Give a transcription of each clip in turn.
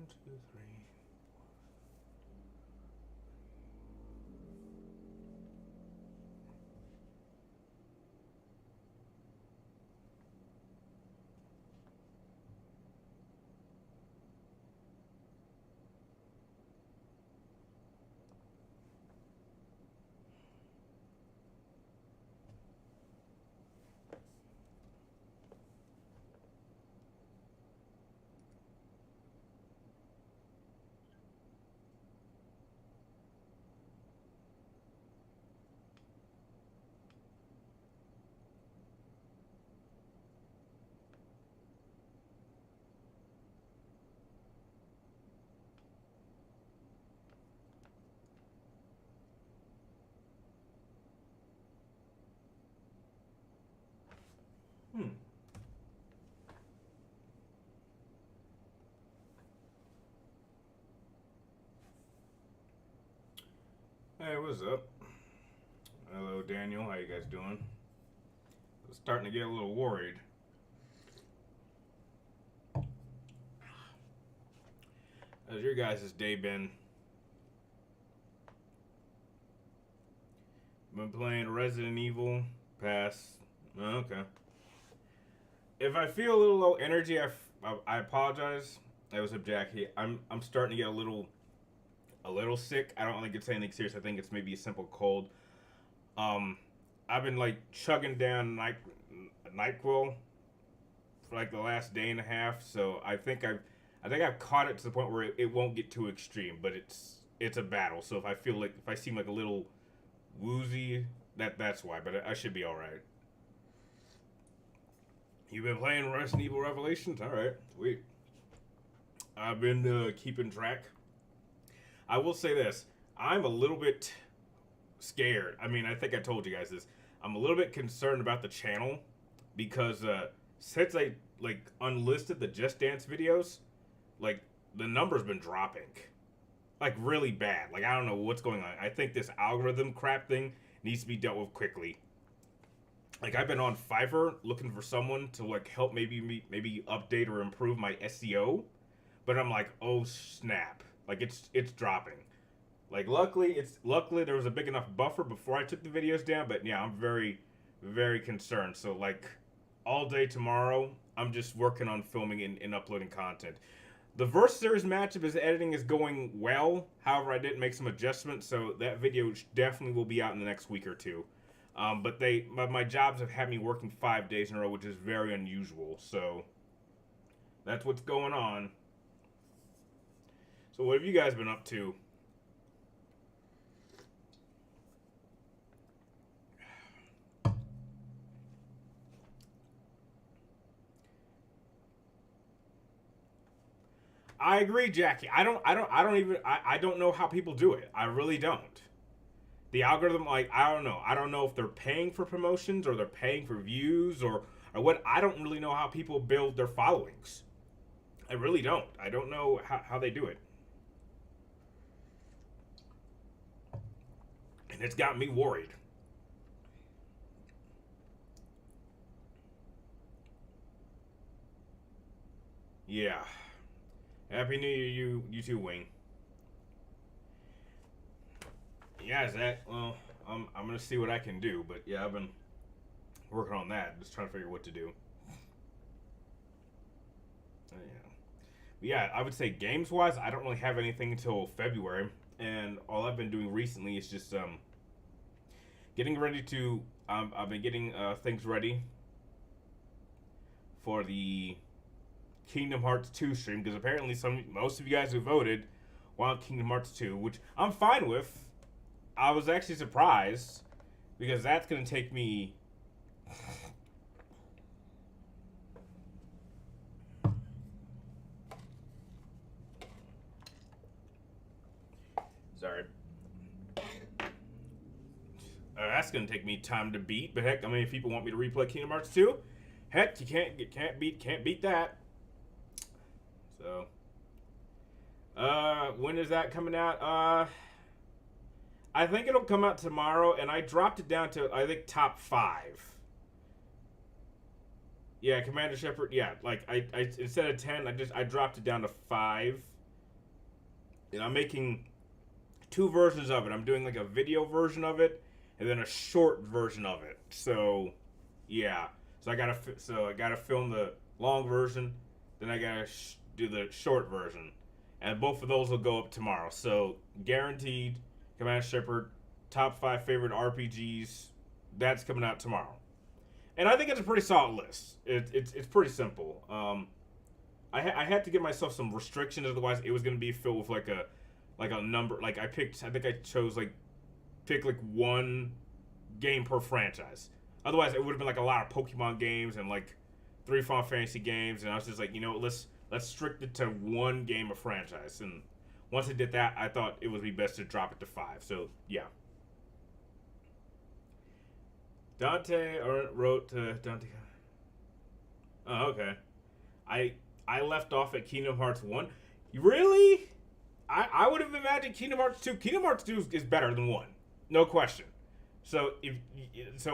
2, 3. Hey, what's up? Hello, Daniel. How you guys doing? I'm starting to get a little worried. How's your guys' day been? Been playing Resident Evil. Pass. Oh, okay. If I feel a little low energy, I apologize. That was up, Jackie. I'm starting to get a little sick. I don't think it's anything serious. I think it's maybe a simple cold. Um, I've been like chugging down Nyquil for like the last day and a half. So I think I've caught it to the point where it won't get too extreme, but it's a battle. So if I seem like a little woozy, that's why. But I should be all right. You've been playing Resident Evil Revelations, all right, sweet. I've been keeping track. I will say this: I'm a little bit scared. I mean, I think I told you guys this. I'm a little bit concerned about the channel because since I like unlisted the Just Dance videos, like the number's been dropping like really bad. Like I don't know what's going on. I think this algorithm crap thing needs to be dealt with quickly. Like I've been on Fiverr looking for someone to like help maybe update or improve my SEO, but I'm like, oh snap! Like it's dropping. Like luckily there was a big enough buffer before I took the videos down, but yeah, I'm very concerned. So like all day tomorrow, I'm just working on filming and uploading content. The Verse Series matchup is editing is going well. However, I did make some adjustments, so that video definitely will be out in the next week or two. But my jobs have had me working 5 days in a row, which is very unusual. So that's what's going on. So what have you guys been up to? I agree, Jackie. I don't know how people do it. I really don't. The algorithm, like, I don't know. I don't know if they're paying for promotions or they're paying for views or what. I don't really know how people build their followings. I really don't. I don't know how they do it. And it's got me worried. Yeah. Happy New Year, you too, Wayne. Yeah, Zach. Well, I'm gonna see what I can do, but yeah, I've been working on that, just trying to figure what to do. Yeah. But yeah, I would say games wise, I don't really have anything until February, and all I've been doing recently is just getting ready to. I've been getting things ready for the Kingdom Hearts 2 stream because apparently most of you guys who voted want Kingdom Hearts 2, which I'm fine with. I was actually surprised because that's gonna take me. Sorry. That's gonna take me time to beat, but heck, I mean, if people want me to replay Kingdom Hearts 2, heck, you can't beat that. So, when is that coming out? I think it'll come out tomorrow, and I dropped it down to I think top 5. Yeah, Commander Shepard. Yeah, like I instead of 10, I dropped it down to 5. and I'm making two versions of it. I'm doing like a video version of it, and then a short version of it. So, yeah. So I gotta film the long version, then I gotta do the short version, and both of those will go up tomorrow. So guaranteed, Command Shepherd, top 5 favorite RPGs. That's coming out tomorrow, and I think it's a pretty solid list. It's pretty simple. I had to give myself some restrictions, otherwise it was gonna be filled with like a number. Like I think I chose pick like one game per franchise. Otherwise, it would have been like a lot of Pokemon games and like 3 Final Fantasy games, and I was just like, let's strict it to one game of franchise. And once I did that, I thought it would be best to drop it to 5. So yeah. Dante wrote to Dante. Oh, okay. I left off at Kingdom Hearts 1. Really? I would have imagined Kingdom Hearts 2. Kingdom Hearts 2 is better than 1. No question. So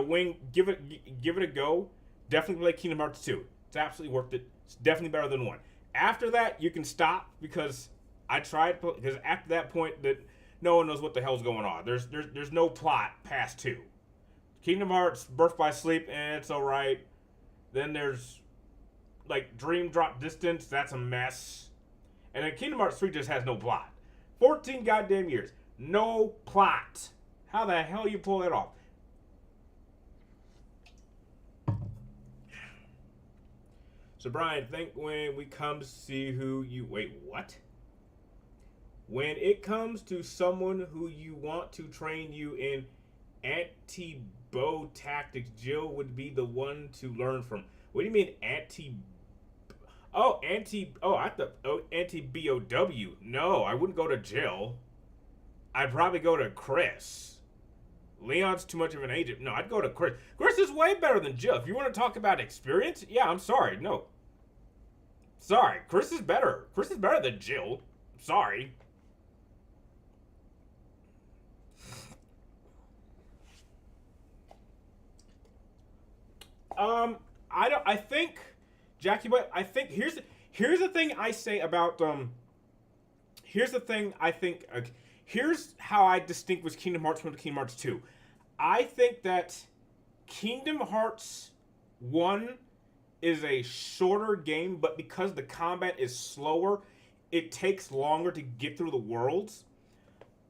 Wing, give it a go. Definitely play Kingdom Hearts 2. It's absolutely worth it. It's definitely better than 1. After that, you can stop because I tried, because after that point that no one knows what the hell's going on. There's no plot past 2. Kingdom Hearts Birth by Sleep, and it's alright. Then there's like Dream Drop Distance, that's a mess. And then Kingdom Hearts 3 just has no plot. 14 goddamn years. No plot. How the hell you pull that off? So Brian, think when we come to see who you... Wait, what? When it comes to someone who you want to train you in anti-bow tactics, Jill would be the one to learn from. What do you mean anti... Oh, anti-BOW. No, I wouldn't go to Jill. I'd probably go to Chris. Leon's too much of an agent. No, I'd go to Chris. Chris is way better than Jill. If you want to talk about experience, yeah, I'm sorry. No. Sorry, Chris is better. Chris is better than Jill. Sorry. I think Jackie, but I think here's the thing I say about here's the thing I think here's how I distinguish Kingdom Hearts from Kingdom Hearts 2. I think that Kingdom Hearts 1 is a shorter game, but because the combat is slower, it takes longer to get through the worlds.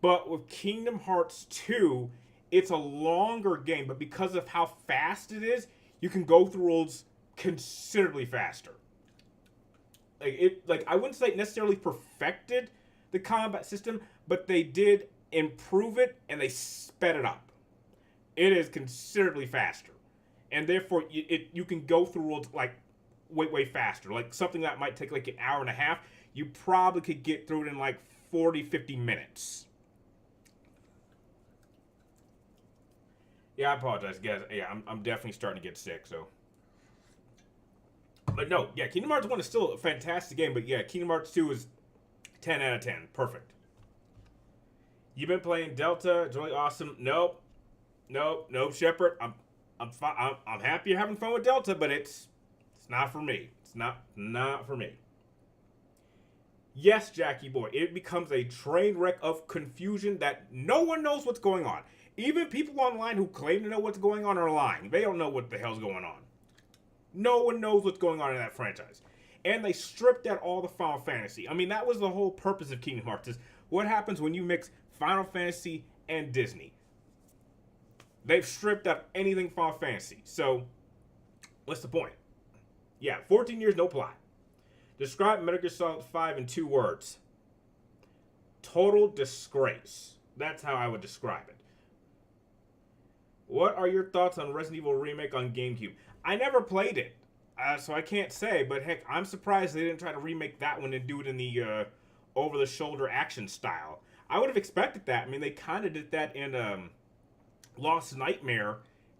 But with Kingdom Hearts 2, it's a longer game, but because of how fast it is, you can go through worlds considerably faster. Like I wouldn't say it necessarily perfected the combat system, but they did improve it and they sped it up. It is considerably faster, and therefore you can go through worlds like way faster. Like something that might take like an hour and a half, you probably could get through it in like 40-50 minutes. Yeah, I apologize, guys. Yeah, I'm definitely starting to get sick, so. But no, yeah, Kingdom Hearts 1 is still a fantastic game, but yeah, Kingdom Hearts 2 is 10 out of 10. Perfect. You've been playing Delta, it's really awesome. Nope, Shepard. I'm happy you're having fun with Delta, but it's not for me. It's not for me. Yes, Jackie boy, it becomes a train wreck of confusion that no one knows what's going on. Even people online who claim to know what's going on are lying. They don't know what the hell's going on. No one knows what's going on in that franchise. And they stripped out all the Final Fantasy. I mean, that was the whole purpose of Kingdom Hearts, is what happens when you mix Final Fantasy and Disney. They've stripped out anything Final Fantasy. So, what's the point? Yeah, 14 years, no plot. Describe Metal Gear Solid 5 in 2 words. Total disgrace. That's how I would describe it. What are your thoughts on Resident Evil Remake on GameCube? I never played it, so I can't say, but heck, I'm surprised they didn't try to remake that one and do it in the over-the-shoulder action style. I would have expected that. I mean, they kind of did that in Lost Nightmare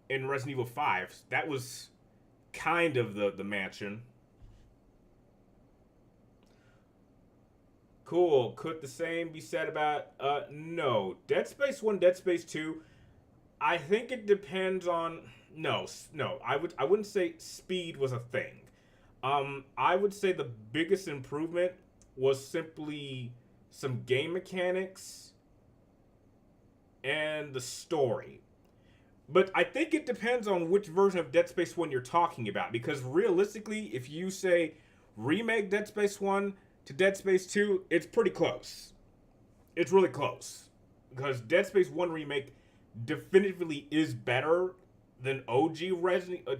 in Resident Evil 5. That was kind of the mansion. Cool. Could the same be said about, no. Dead Space 1, Dead Space 2, I think it depends on... No. I wouldn't say speed was a thing. I would say the biggest improvement was simply some game mechanics, and the story. But I think it depends on which version of Dead Space 1 you're talking about. Because realistically, if you say remake Dead Space 1 to Dead Space 2, it's pretty close. It's really close. Because Dead Space 1 remake definitively is better than OG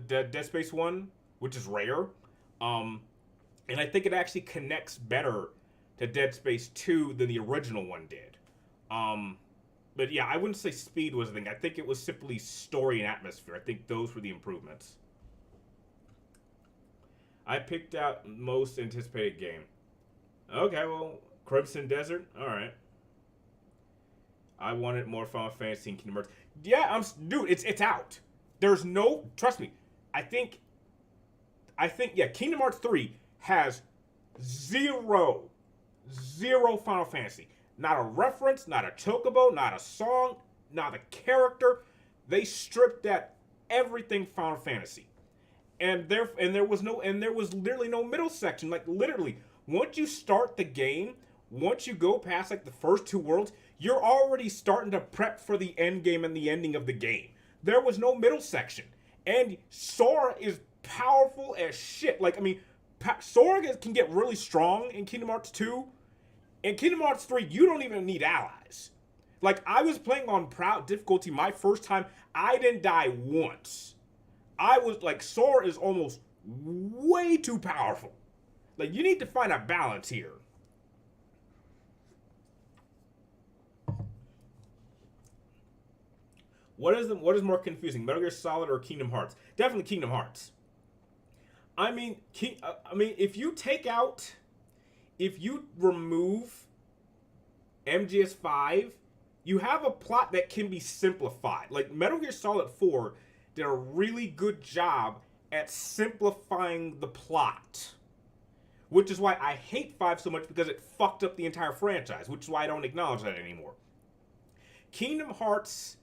Dead Space 1, which is rare. And I think it actually connects better to Dead Space 2 than the original one did. But yeah, I wouldn't say speed was the thing. I think it was simply story and atmosphere. I think those were the improvements. I picked out most anticipated game. Okay, well, Crimson Desert. All right. I wanted more Final Fantasy and Kingdom Hearts. Yeah, dude, it's out. There's no, trust me. I think yeah, Kingdom Hearts 3 has zero Final Fantasy. Not a reference, not a chocobo, not a song, not a character. They stripped at everything Final Fantasy. And there was literally no middle section. Like literally, once you start the game, once you go past like the first two worlds, you're already starting to prep for the end game and the ending of the game. There was no middle section. And Sora is powerful as shit. Like, I mean, Sora can get really strong in Kingdom Hearts 2. In Kingdom Hearts 3, you don't even need allies. Like, I was playing on proud difficulty my first time. I didn't die once. I was, like, Sora is almost way too powerful. Like, you need to find a balance here. What is more confusing, Metal Gear Solid or Kingdom Hearts? Definitely Kingdom Hearts. I mean, if you remove MGS5, you have a plot that can be simplified. Like Metal Gear Solid 4 did a really good job at simplifying the plot. Which is why I hate 5 so much, because it fucked up the entire franchise, which is why I don't acknowledge that anymore. Kingdom Hearts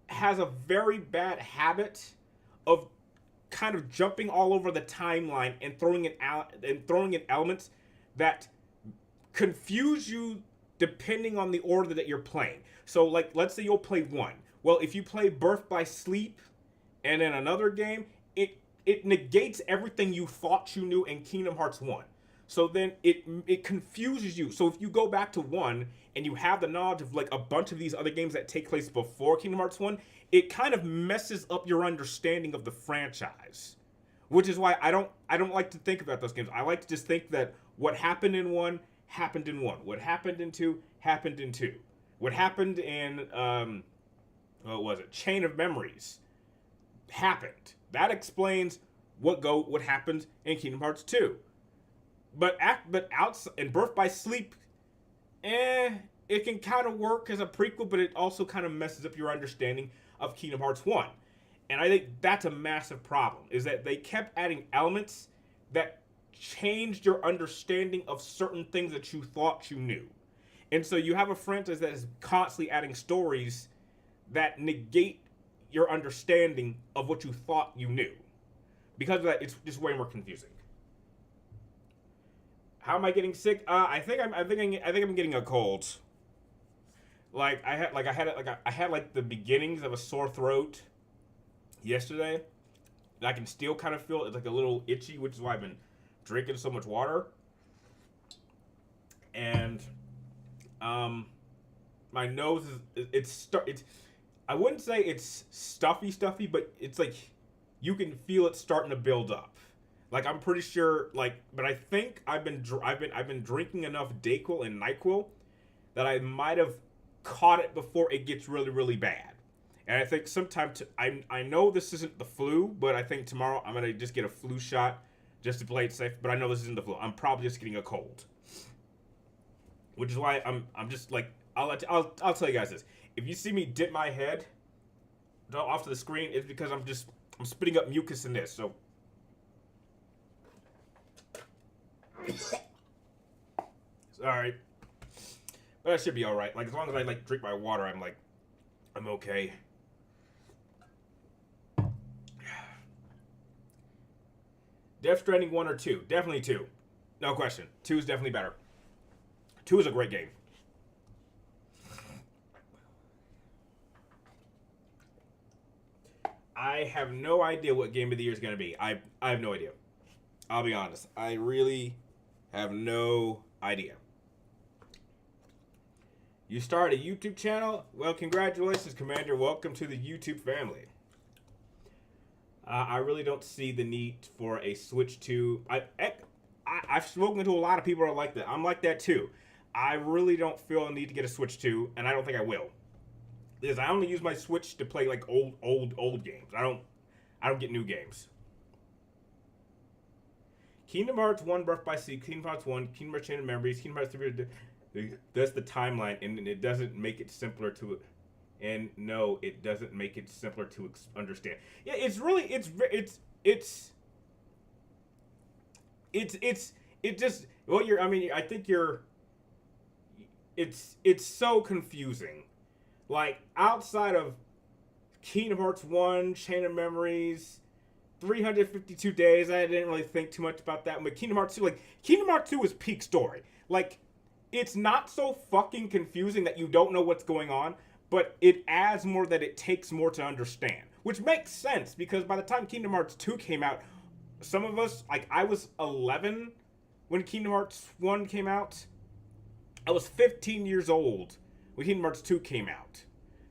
has a very bad habit of kind of jumping all over the timeline and throwing in elements that confuse you depending on the order that you're playing. So, like, let's say you'll play one. Well, if you play Birth by Sleep and in another game, it negates everything you thought you knew in Kingdom Hearts 1. So then it confuses you. So if you go back to 1 and you have the knowledge of like a bunch of these other games that take place before Kingdom Hearts 1, it kind of messes up your understanding of the franchise. Which is why I don't like to think about those games. I like to just think that what happened in 1 happened in 1. What happened in 2 happened in 2. What happened in what was it? Chain of Memories happened. That explains what happened in Kingdom Hearts 2. But outside in Birth by Sleep, it can kind of work as a prequel, but it also kind of messes up your understanding of Kingdom Hearts 1. And I think that's a massive problem, is that they kept adding elements that changed your understanding of certain things that you thought you knew. And so you have a franchise that is constantly adding stories that negate your understanding of what you thought you knew. Because of that, it's just way more confusing. How am I getting sick? I think I'm getting a cold. I had the beginnings of a sore throat yesterday. And I can still kind of feel it's like a little itchy, which is why I've been drinking so much water. And my nose is it's I wouldn't say it's stuffy, but it's like you can feel it starting to build up. Like I'm pretty sure, but I think I've been drinking enough Dayquil and NyQuil that I might have caught it before it gets really, really bad. And I think I know this isn't the flu, but I think tomorrow I'm gonna just get a flu shot just to play it safe. But I know this isn't the flu. I'm probably just getting a cold, which is why I'm just like I'll tell you guys this. If you see me dip my head off to the screen, it's because I'm spitting up mucus in this. So. Sorry. But I should be alright. Like, as long as I, drink my water, I'm okay. Death Stranding 1 or 2? Definitely 2. No question. 2 is definitely better. 2 is a great game. I have no idea what game of the year is going to be. I have no idea. I'll be honest. I really have no idea. You start a YouTube channel? Well, congratulations, Commander. Welcome to the YouTube family. I really don't see the need for a Switch 2. I've spoken to a lot of people who are like that. I'm like that too. I really don't feel a need to get a Switch 2, and I don't think I will. Because I only use my Switch to play like old games. I don't get new games. Kingdom Hearts 1 Birth by Sleep, Kingdom Hearts 1, Kingdom Hearts Chain of Memories, Kingdom Hearts 3. That's the timeline, and it doesn't make it simpler to. And no, it doesn't make it simpler to understand. Yeah, it's really it just well you're I mean I think you're. It's so confusing. Like, outside of Kingdom Hearts 1, Chain of Memories, 352 Days, I didn't really think too much about that. But Kingdom Hearts 2, like, Kingdom Hearts 2 is peak story. Like, it's not so fucking confusing that you don't know what's going on, but it adds more that it takes more to understand. Which makes sense, because by the time Kingdom Hearts 2 came out, some of us, like, I was 11 when Kingdom Hearts 1 came out. I was 15 years old when Kingdom Hearts 2 came out.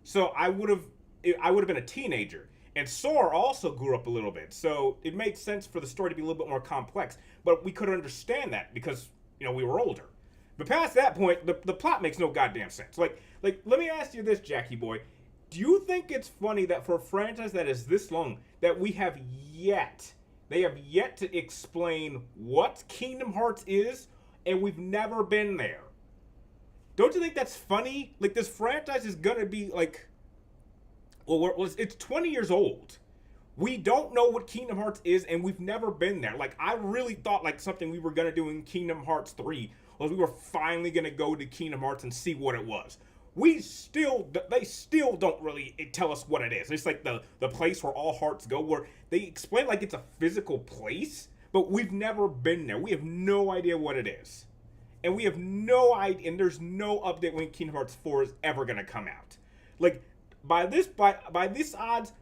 So I would have been a teenager. And Sora also grew up a little bit. So it made sense for the story to be a little bit more complex. But we could understand that because, you know, we were older. But past that point, the plot makes no goddamn sense. Like, let me ask you this, Jackie boy. Do you think it's funny that for a franchise that is this long, that they have yet to explain what Kingdom Hearts is, and we've never been there? Don't you think that's funny? Like, this franchise is gonna be like, well, it's 20 years old. We don't know what Kingdom Hearts is, and we've never been there. Like, I really thought like something we were gonna do in Kingdom Hearts 3 was we were finally gonna go to Kingdom Hearts and see what it was. They still don't really tell us what it is. It's like the place where all hearts go, where they explain like it's a physical place, but we've never been there. We have no idea what it is. And we have no idea, and there's no update when Kingdom Hearts 4 is ever gonna come out. Like, by this odds,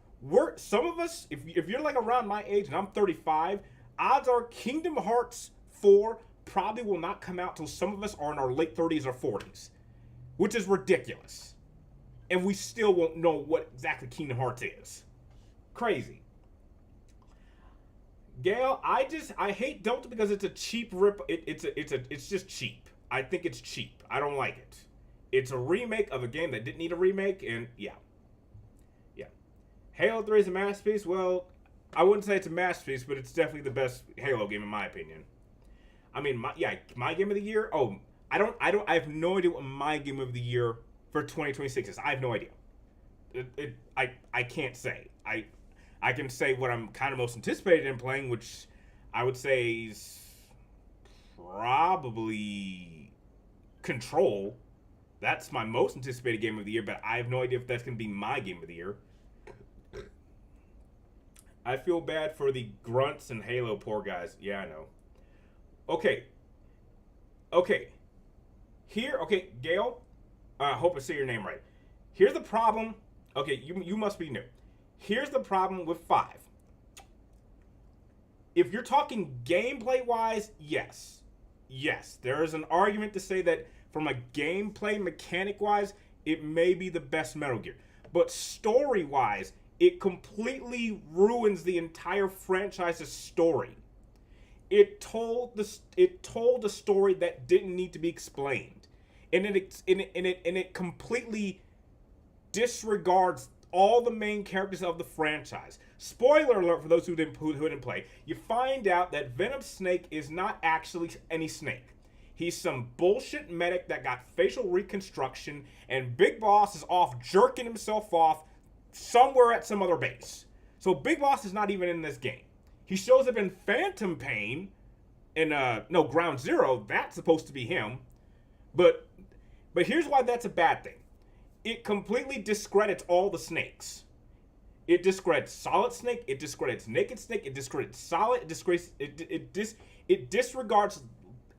some of us, if you're like around my age and I'm 35, odds are Kingdom Hearts 4 probably will not come out till some of us are in our late 30s or 40s, which is ridiculous. And we still won't know what exactly Kingdom Hearts is. Crazy. Gail, I hate Delta because it's a cheap rip. It's just cheap. I think it's cheap. I don't like it. It's a remake of a game that didn't need a remake, and yeah. Halo 3 is a masterpiece. Well, I wouldn't say it's a masterpiece, but it's definitely the best Halo game in my opinion. I mean, my game of the year. Oh, I have no idea what my game of the year for 2026 is. I have no idea. I can't say. I can say what I'm kind of most anticipated in playing, which I would say is probably Control. That's my most anticipated game of the year, but I have no idea if that's going to be my game of the year. I feel bad for the grunts and Halo poor guys. Yeah, I know. Okay. Gail, I hope I say your name right. Here's the problem. Okay, you must be new. Here's the problem with 5. If you're talking gameplay-wise, yes. Yes, there is an argument to say that from a gameplay mechanic-wise, it may be the best Metal Gear. But story-wise, it completely ruins the entire franchise's story. It told a story that didn't need to be explained. And it completely disregards all the main characters of the franchise. Spoiler alert for those who didn't play. You find out that Venom Snake is not actually any snake. He's some bullshit medic that got facial reconstruction, and Big Boss is off jerking himself off somewhere at some other base. So Big Boss is not even in this game. He shows up in Phantom Pain in Ground Zero. That's supposed to be him. But here's why that's a bad thing. It completely discredits all the snakes. It discredits Solid Snake. It discredits Naked Snake. It discredits Solid. It disregards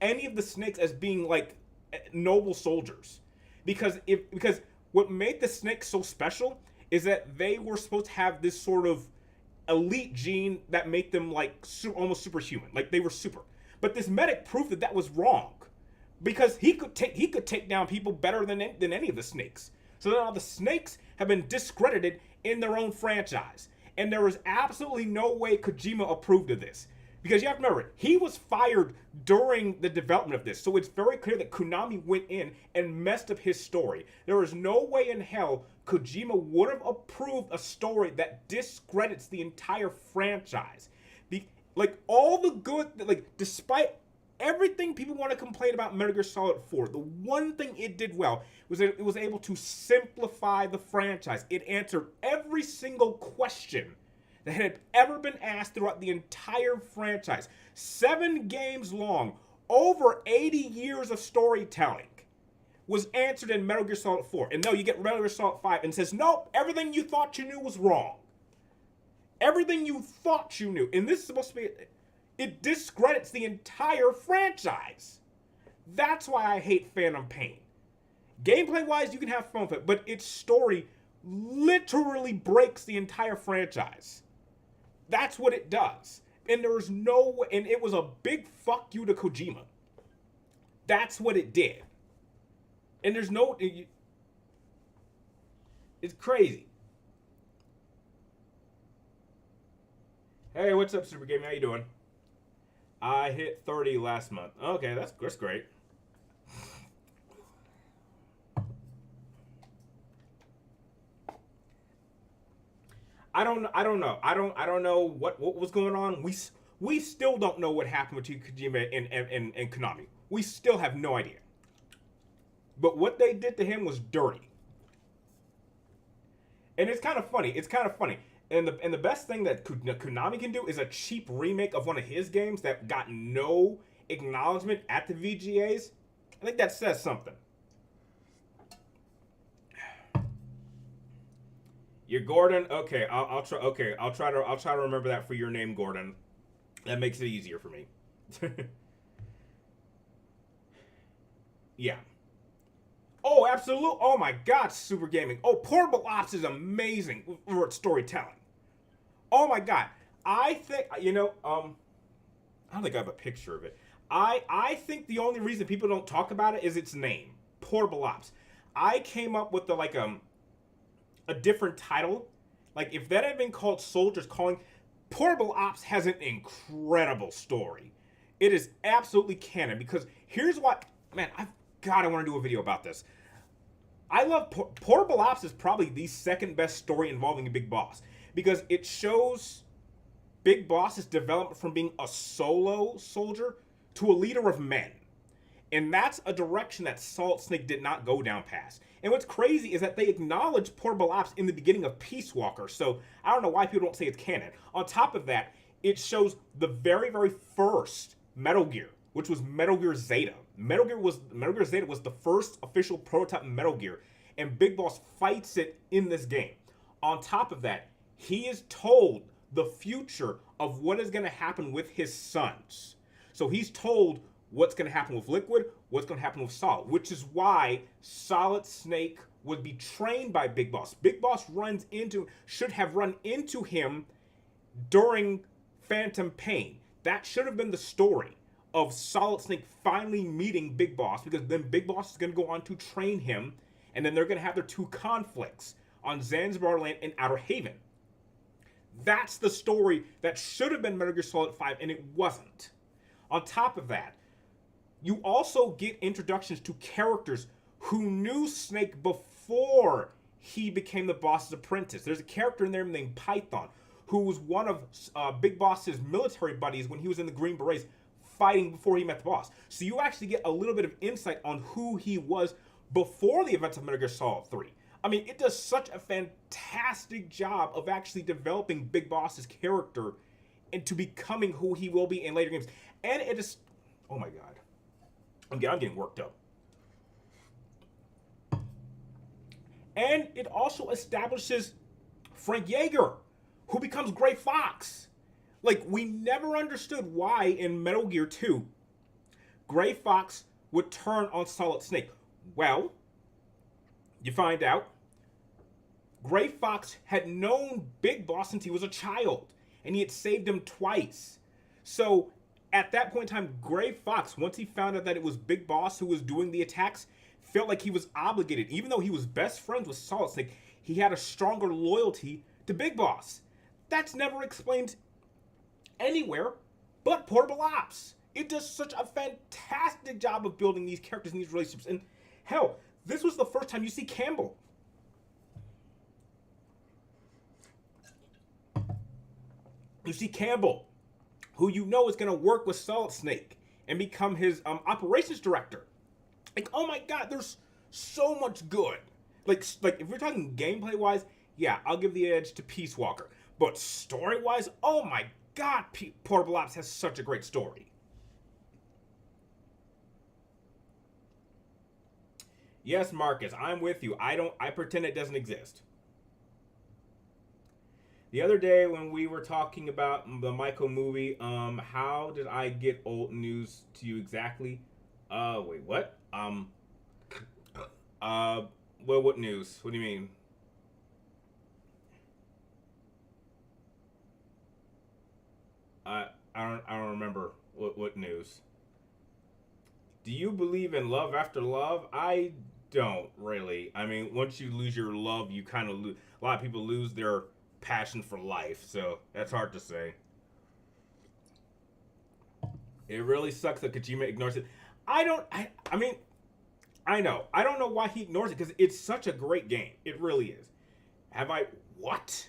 any of the snakes as being like noble soldiers, because what made the Snakes so special is that they were supposed to have this sort of elite gene that made them like almost superhuman, like they were super. But this medic proved that was wrong, because he could take down people better than any of the Snakes. So now the Snakes have been discredited in their own franchise, and there is absolutely no way Kojima approved of this. Because you have to remember, he was fired during the development of this, so it's very clear that Konami went in and messed up his story. There is no way in hell Kojima would have approved a story that discredits the entire franchise. Like, all the good, like, despite everything people want to complain about Metal Gear Solid 4, the one thing it did well was that it was able to simplify the franchise. It answered every single question that had ever been asked throughout the entire franchise. 7 games long, over 80 years of storytelling was answered in Metal Gear Solid 4. And no, you get Metal Gear Solid 5 and says, nope, everything you thought you knew was wrong. Everything you thought you knew. And this is supposed to be, it discredits the entire franchise. That's why I hate Phantom Pain. Gameplay-wise, you can have fun with it, but its story literally breaks the entire franchise. That's what it does. And there's no way, and it was a big fuck you to Kojima. That's what it did. And there's no, it's crazy. Hey, what's up, Super Game? How you doing? I hit 30 last month. Okay, that's great. I don't know. I don't know what was going on. We still don't know what happened with Kojima and Konami. We still have no idea. But what they did to him was dirty. And it's kind of funny. And the best thing that Konami can do is a cheap remake of one of his games that got no acknowledgement at the VGAs. I think that says something. You're Gordon. Okay, I'll try. Okay, I'll try to remember that for your name, Gordon. That makes it easier for me. Yeah. Oh, absolutely. Oh my God, Super Gaming. Oh, Portable Ops is amazing for storytelling. Oh my God. I think, I don't think I have a picture of it. I think the only reason people don't talk about it is its name, Portable Ops. I came up with a different title. Like, if that had been called Soldiers Calling, Portable Ops has an incredible story. It is absolutely canon, because here's what, man, I want to do a video about this. I love Portable Ops is probably the second best story involving a Big Boss, because it shows Big Boss's development from being a solo soldier to a leader of men. And that's a direction that Solid Snake did not go down past. And what's crazy is that they acknowledge Portable Ops in the beginning of Peace Walker, so I don't know why people don't say it's canon. On top of that, it shows the very, very first Metal Gear, which was Metal Gear Zeta. Metal Gear Zeta was the first official prototype Metal Gear, and Big Boss fights it in this game. On top of that, he is told the future of what is going to happen with his sons. So he's told what's going to happen with Liquid, what's going to happen with Solid, which is why Solid Snake would be trained by Big Boss. Big Boss should have run into him during Phantom Pain. That should have been the story of Solid Snake finally meeting Big Boss, because then Big Boss is going to go on to train him, and then they're going to have their two conflicts on Zanzibar Land and Outer Haven. That's the story that should have been Metal Gear Solid 5, and it wasn't. On top of that, you also get introductions to characters who knew Snake before he became the boss's apprentice. There's a character in there named Python, who was one of Big Boss's military buddies when he was in the Green Berets, fighting before he met the boss. So you actually get a little bit of insight on who he was before the events of Metal Gear Solid 3. I mean, it does such a fantastic job of actually developing Big Boss's character into becoming who he will be in later games. And it is, oh my God, I'm getting worked up. And it also establishes Frank Yeager, who becomes Gray Fox. Like, we never understood why in Metal Gear 2, Gray Fox would turn on Solid Snake? Well, you find out Gray Fox had known Big Boss since he was a child, and he had saved him twice. So at that point in time, Gray Fox, once he found out that it was Big Boss who was doing the attacks, felt like he was obligated. Even though he was best friends with Solid Snake, he had a stronger loyalty to Big Boss. That's never explained anywhere but Portable Ops. It does such a fantastic job of building these characters and these relationships. And hell, this was the first time you see Campbell. You see Campbell, who you know is going to work with Solid Snake and become his operations director. Like, oh my god, there's so much good. Like if we're talking gameplay-wise, yeah, I'll give the edge to Peace Walker. But story-wise, oh my god, Portable Ops has such a great story. Yes, Marcus, I'm with you. I pretend it doesn't exist. The other day when we were talking about the Michael movie, how did I get old news to you exactly? Wait, what? Well, what news? What do you mean? I don't remember what news. Do you believe in love after love? I don't really. I mean, once you lose your love, you kind of lose. A lot of people lose their passion for life, so that's hard to say. It really sucks that Kojima ignores it. I mean, I know. I don't know why he ignores it because it's such a great game. It really is. Have I what?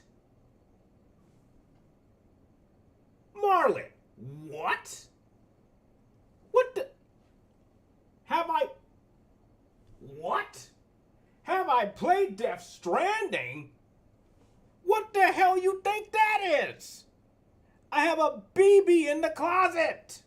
Marlon, what? What the? Have I? What? Have I played Death Stranding? What the hell you think that is? I have a BB in the closet.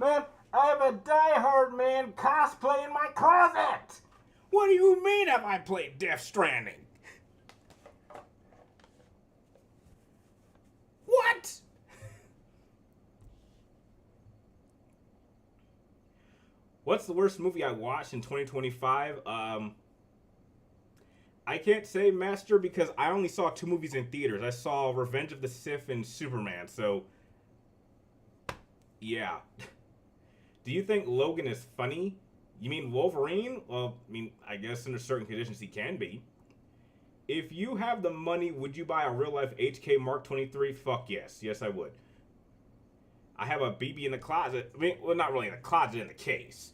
Man, I have a diehard man cosplay in my closet. What do you mean have I played Death Stranding? What? What's the worst movie I watched in 2025? I can't say Master because I only saw 2 movies in theaters. I saw Revenge of the Sith and Superman, so yeah. Do you think Logan is funny? You mean Wolverine? Well, I mean, I guess under certain conditions he can be. If you have the money, would you buy a real-life HK Mark 23? Fuck yes. Yes, I would. I have a BB in the closet. I mean, well, not really in the closet, in the case.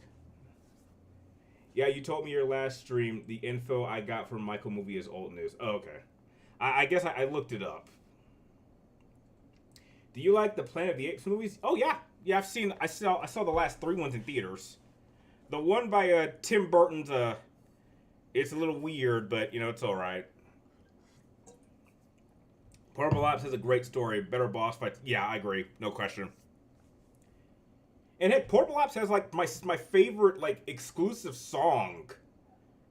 Yeah, you told me your last stream, the info I got from Michael movie is old news. Oh, okay. I guess I looked it up. Do you like the Planet of the Apes movies? Oh, yeah. Yeah, I saw the last 3 ones in theaters. The one by Tim Burton's it's a little weird, but you know it's all right. Portable Ops has a great story, better boss fights. Yeah, I agree, no question. And heck, Portable Ops has like my favorite like exclusive song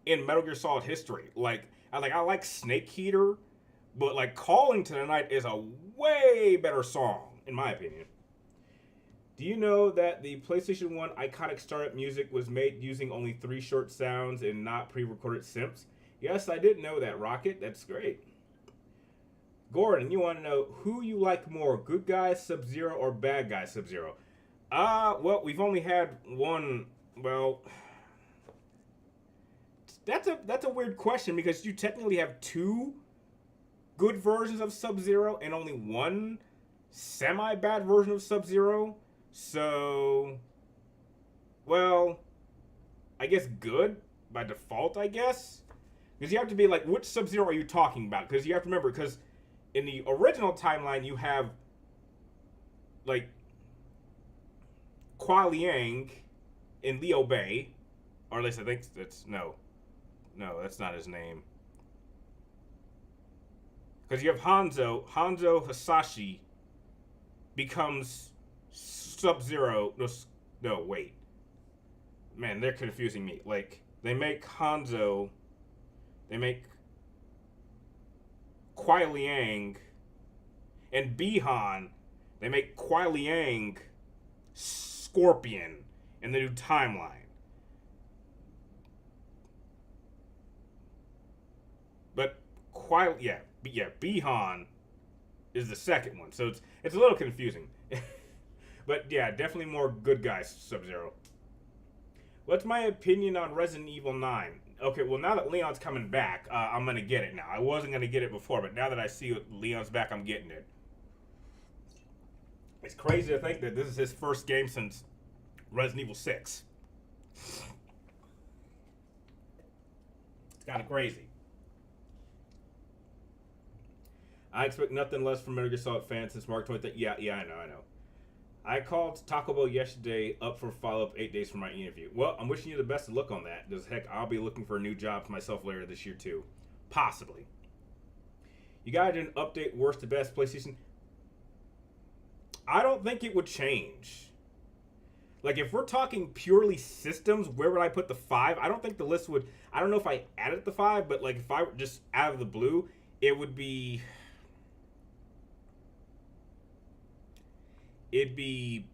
in Metal Gear Solid history. I like Snake Heater, but like Calling to the Night is a way better song in my opinion. Do you know that the PlayStation 1 iconic startup music was made using only 3 short sounds and not pre-recorded synths? Yes, I did know that, Rocket. That's great. Gordon, you want to know who you like more, good guy Sub-Zero or bad guy Sub-Zero? Well, we've only had one, well, that's a weird question because you technically have 2 good versions of Sub-Zero and only 1 semi-bad version of Sub-Zero. So, well, I guess good by default, I guess. Because you have to be like, which Sub-Zero are you talking about? Because you have to remember, because in the original timeline, you have, like, Kuai Liang and Liu Bei. Or at least I think that's, no, that's not his name. Because you have Hanzo Hasashi becomes Sub-Zero. No, wait. Man, they're confusing me. Like, they make Hanzo. They make Kuai Liang. And Bihan. They make Kuai Liang Scorpion in the new timeline. But Bihan is the second one, so it's a little confusing. But yeah, definitely more good guys Sub-Zero. What's my opinion on Resident Evil 9? Okay, well now that Leon's coming back, I'm gonna get it now. I wasn't gonna get it before, but now that I see Leon's back, I'm getting it. It's crazy to think that this is his first game since Resident Evil 6. It's kind of crazy. I expect nothing less from Metal Gear Solid fans since Mark 23. Yeah, I know. I called Taco Bell yesterday up for follow-up 8 days for my interview. Well, I'm wishing you the best of luck on that, because heck, I'll be looking for a new job for myself later this year too. Possibly. You guys didn't update worst to best PlayStation. I don't think it would change. Like, if we're talking purely systems, where would I put the 5? I don't think the list would... I don't know if I added the 5, but, like, if I were just out of the blue, it would be... It'd be...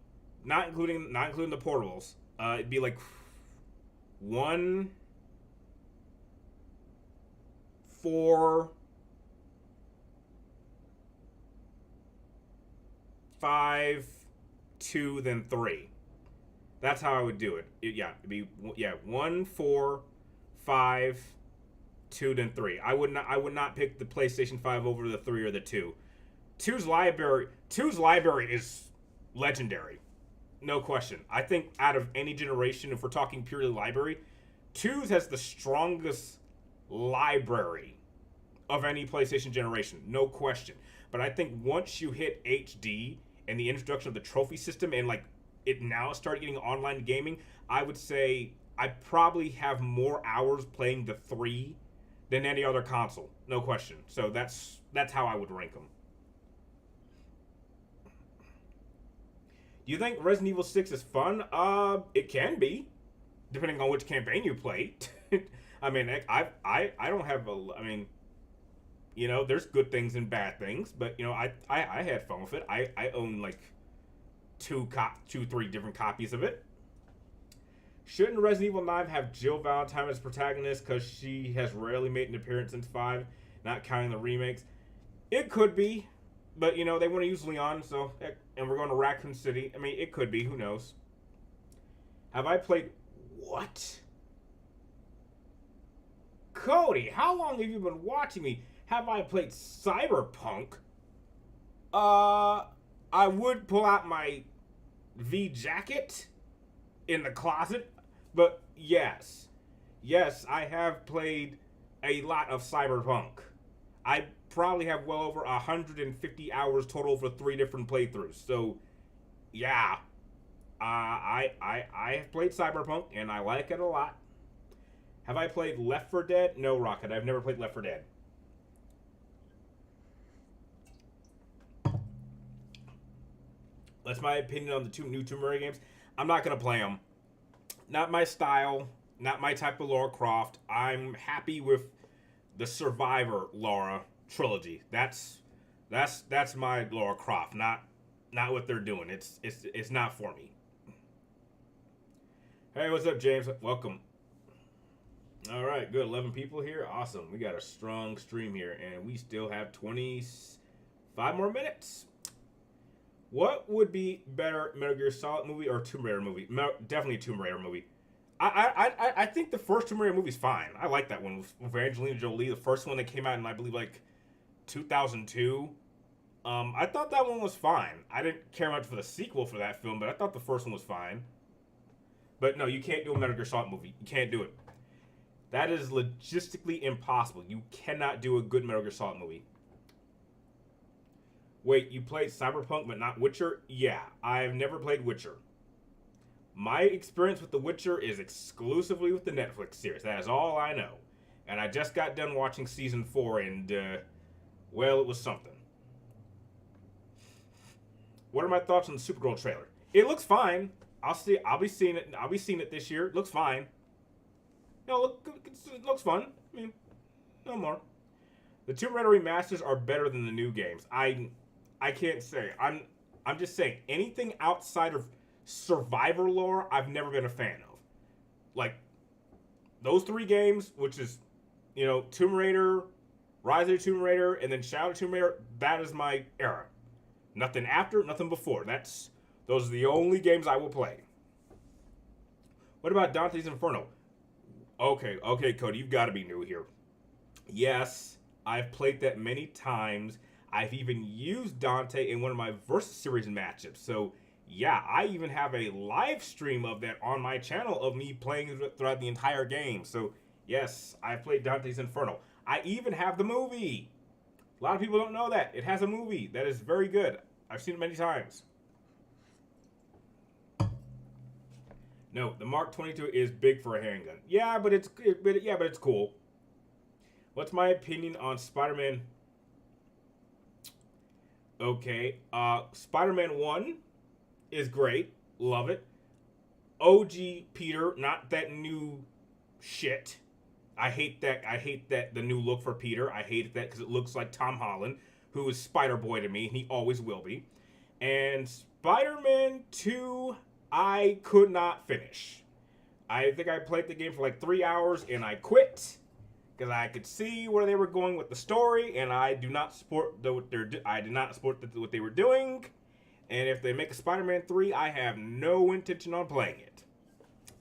Not including the portables. It'd be, like... 1... 4... 5... 2, then 3. That's how I would do it. It'd be 1, 4, 5, 2, then 3. I would not pick the PlayStation 5 over the 3 or the 2. 2's library is legendary. No question. I think out of any generation, if we're talking purely library, 2's has the strongest library of any PlayStation generation. No question. But I think once you hit HD and the introduction of the trophy system and like it now started getting online gaming, I would say I probably have more hours playing the 3 than any other console. No question. So that's how I would rank them. Do you think Resident Evil 6 is fun? It can be, depending on which campaign you play. I mean, I don't have a... I mean, you know, there's good things and bad things, but, you know, I had fun with it. I own, like, 3 different copies of it. Shouldn't Resident Evil 9 have Jill Valentine as protagonist because she has rarely made an appearance since 5, not counting the remakes? It could be, but, you know, they want to use Leon, so, and we're going to Raccoon City. I mean, it could be, who knows? Have I played... What? Cody, how long have you been watching me? Have I played Cyberpunk? I would pull out my V jacket in the closet, but yes, I have played a lot of Cyberpunk. I probably have well over 150 hours total for 3 different playthroughs. So, yeah, I have played Cyberpunk and I like it a lot. Have I played Left 4 Dead? No, Rocket. I've never played Left 4 Dead. That's my opinion on the 2 new Tomb Raider games. I'm not going to play them. Not my style. Not my type of Lara Croft. I'm happy with the Survivor Lara trilogy. That's my Lara Croft. Not what they're doing. It's not for me. Hey, what's up, James? Welcome. All right, good. 11 people here. Awesome. We got a strong stream here, and we still have 25 more minutes. What would be better, Metal Gear Solid movie or Tomb Raider movie? Definitely Tomb Raider movie. I think the first Tomb Raider movie's fine. I like that one with Angelina Jolie. The first one that came out in, I believe, like 2002. I thought that one was fine. I didn't care much for the sequel for that film, but I thought the first one was fine. But no, you can't do a Metal Gear Solid movie. You can't do it. That is logistically impossible. You cannot do a good Metal Gear Solid movie. Wait, you played Cyberpunk but not Witcher? Yeah, I've never played Witcher. My experience with The Witcher is exclusively with the Netflix series. That is all I know. And I just got done watching Season 4 and, well, it was something. What are my thoughts on the Supergirl trailer? It looks fine. I'll be seeing it. I'll be seeing it this year. It looks fine. It looks fun. I mean, no more. The Tomb Raider remasters are better than the new games. I can't say. I'm just saying anything outside of Survivor lore, I've never been a fan of. Like those 3 games, which is, Tomb Raider, Rise of the Tomb Raider, and then Shadow of the Tomb Raider. That is my era. Nothing after, nothing before. Those are the only games I will play. What about Dante's Inferno? Okay, Cody, you've got to be new here. Yes, I've played that many times. I've even used Dante in one of my Versus Series matchups. So, yeah, I even have a live stream of that on my channel of me playing throughout the entire game. So, yes, I've played Dante's Inferno. I even have the movie. A lot of people don't know that. It has a movie that is very good. I've seen it many times. No, the Mark 22 is big for a handgun. Yeah, but it's cool. What's my opinion on Spider-Man? Okay, Spider-Man 1 is great. Love it. OG Peter, not that new shit. I hate that the new look for Peter. I hate that because it looks like Tom Holland, who is Spider-Boy to me, and he always will be. And Spider-Man 2, I could not finish. I think I played the game for like 3 hours and I quit because I could see where they were going with the story, and I do not support what they were doing. And if they make a Spider-Man 3, I have no intention on playing it.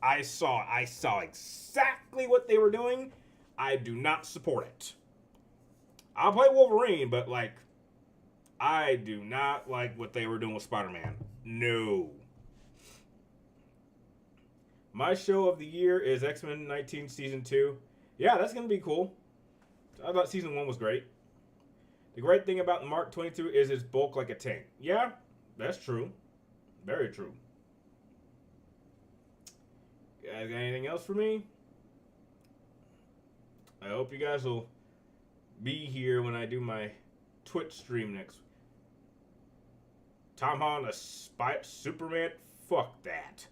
I saw exactly what they were doing. I do not support it. I'll play Wolverine, but I do not like what they were doing with Spider-Man. No. My show of the year is X-Men 19 Season 2. Yeah, that's going to be cool. I thought Season 1 was great. The great thing about the Mark 22 is its bulk like a tank. Yeah, that's true. Very true. You guys got anything else for me? I hope you guys will be here when I do my Twitch stream next week. Tom Holland, a Superman? Fuck that.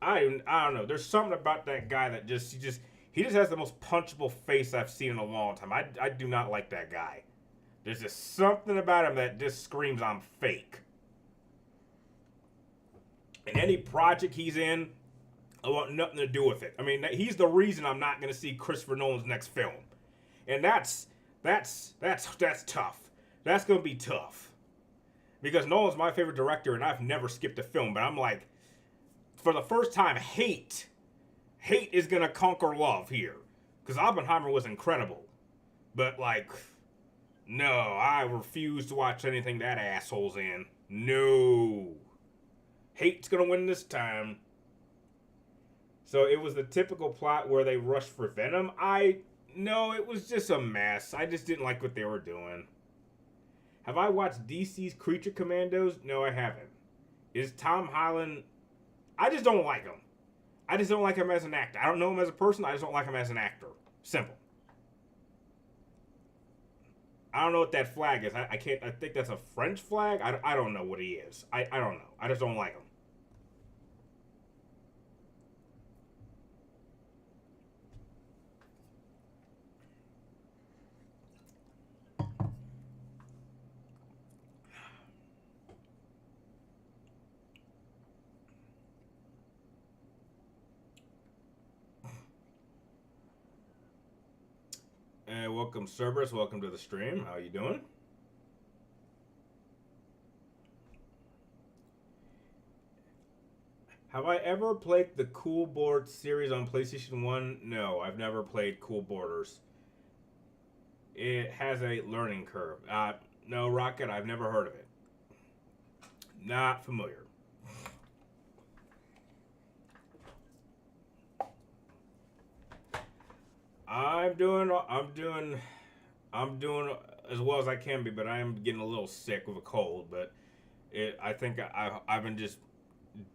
I don't know. There's something about that guy that he just has the most punchable face I've seen in a long time. I do not like that guy. There's just something about him that just screams I'm fake. And any project he's in, I want nothing to do with it. I mean, he's the reason I'm not going to see Christopher Nolan's next film. And that's tough. That's going to be tough. Because Nolan's my favorite director and I've never skipped a film, but I'm like, for the first time, hate is going to conquer love here. Because Oppenheimer was incredible. But no, I refuse to watch anything that asshole's in. No. Hate's going to win this time. So it was the typical plot where they rushed for Venom. No, it was just a mess. I just didn't like what they were doing. Have I watched DC's Creature Commandos? No, I haven't. Is Tom Holland... I just don't like him. I just don't like him as an actor. I don't know him as a person. I just don't like him as an actor. Simple. I don't know what that flag is. I think that's a French flag. I don't know what he is. I don't know. I just don't like him. And welcome, Cerberus. Welcome to the stream. How you doing? Have I ever played the Cool Board series on PlayStation 1? No, I've never played Cool Borders. It has a learning curve. No, Rocket, I've never heard of it. Not familiar. I'm doing as well as I can be, but I am getting a little sick with a cold. But I think I've been just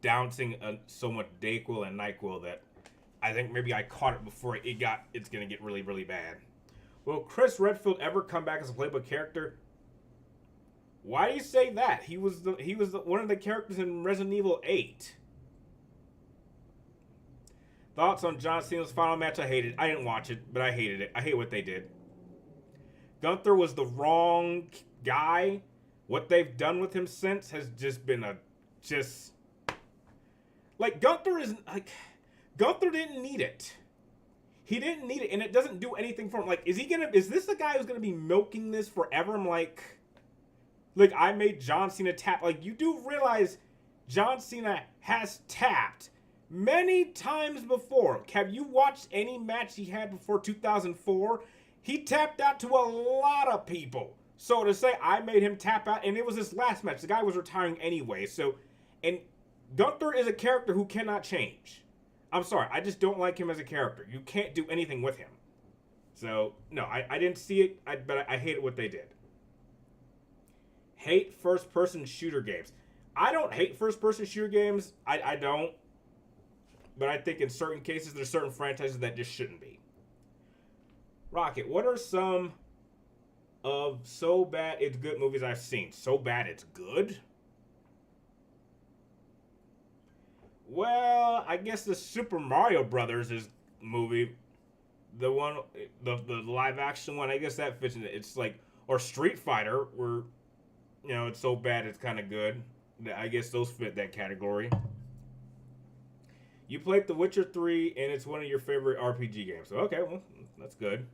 downsing so much Dayquil and NyQuil that I think maybe I caught it before it's gonna get really, really bad. Will Chris Redfield ever come back as a playable character? Why do you say that? He was one of the characters in Resident Evil 8. Thoughts on John Cena's final match? I hated it. I didn't watch it, but I hated it. I hate what they did. Gunther was the wrong guy. What they've done with him since has just been Gunther didn't need it. He didn't need it, and it doesn't do anything for him. Like, is this the guy who's gonna be milking this forever? I'm like I made John Cena tap. Like, you do realize John Cena has tapped many times before. Have you watched any match he had before 2004? He tapped out to a lot of people. So to say I made him tap out, and it was his last match. The guy was retiring anyway. So, and Gunther is a character who cannot change. I'm sorry, I just don't like him as a character. You can't do anything with him. So, no, I didn't see it, but I hated what they did. Hate first-person shooter games. I don't hate first-person shooter games. I don't. But I think in certain cases, there's certain franchises that just shouldn't be. Rocket, what are some of so bad it's good movies I've seen? So bad it's good? Well, I guess the Super Mario Brothers movie, the live action one, I guess that fits in it. It's like, or Street Fighter, where, it's so bad it's kind of good. I guess those fit that category. You played The Witcher 3, and it's one of your favorite RPG games. Okay, well, that's good.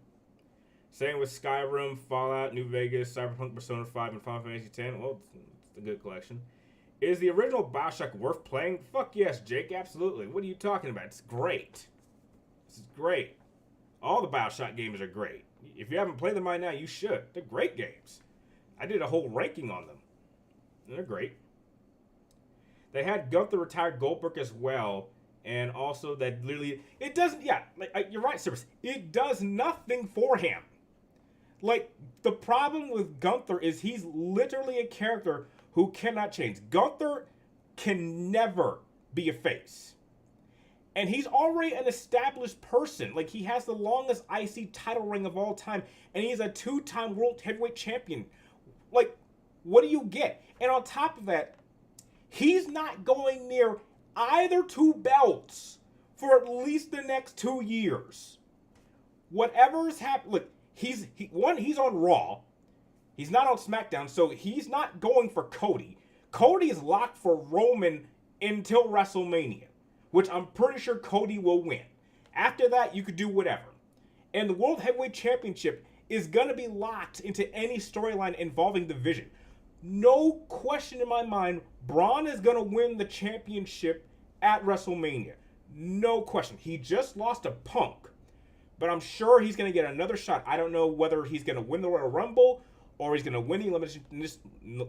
Same with Skyrim, Fallout, New Vegas, Cyberpunk, Persona 5, and Final Fantasy X. Well, it's a good collection. Is the original BioShock worth playing? Fuck yes, Jake, absolutely. What are you talking about? It's great. This is great. All the BioShock games are great. If you haven't played them by now, you should. They're great games. I did a whole ranking on them. They're great. They had Gunther retired Goldberg as well, and also that literally, it doesn't, you're right, Service. It does nothing for him. Like, the problem with Gunther is he's literally a character who cannot change. Gunther can never be a face. And he's already an established person. Like, he has the longest IC title ring of all time, and he's a 2-time World Heavyweight Champion. Like, what do you get? And on top of that, he's not going near either 2 belts for at least the next 2 years. Whatever's happened, look, he's on Raw. He's not on SmackDown, so he's not going for Cody. Cody is locked for Roman until WrestleMania, which I'm pretty sure Cody will win. After that, you could do whatever. And the World Heavyweight Championship is going to be locked into any storyline involving the Vision. No question in my mind, Braun is going to win the championship at WrestleMania. No question. He just lost to Punk, but I'm sure he's going to get another shot. I don't know whether he's going to win the Royal Rumble or he's going to win the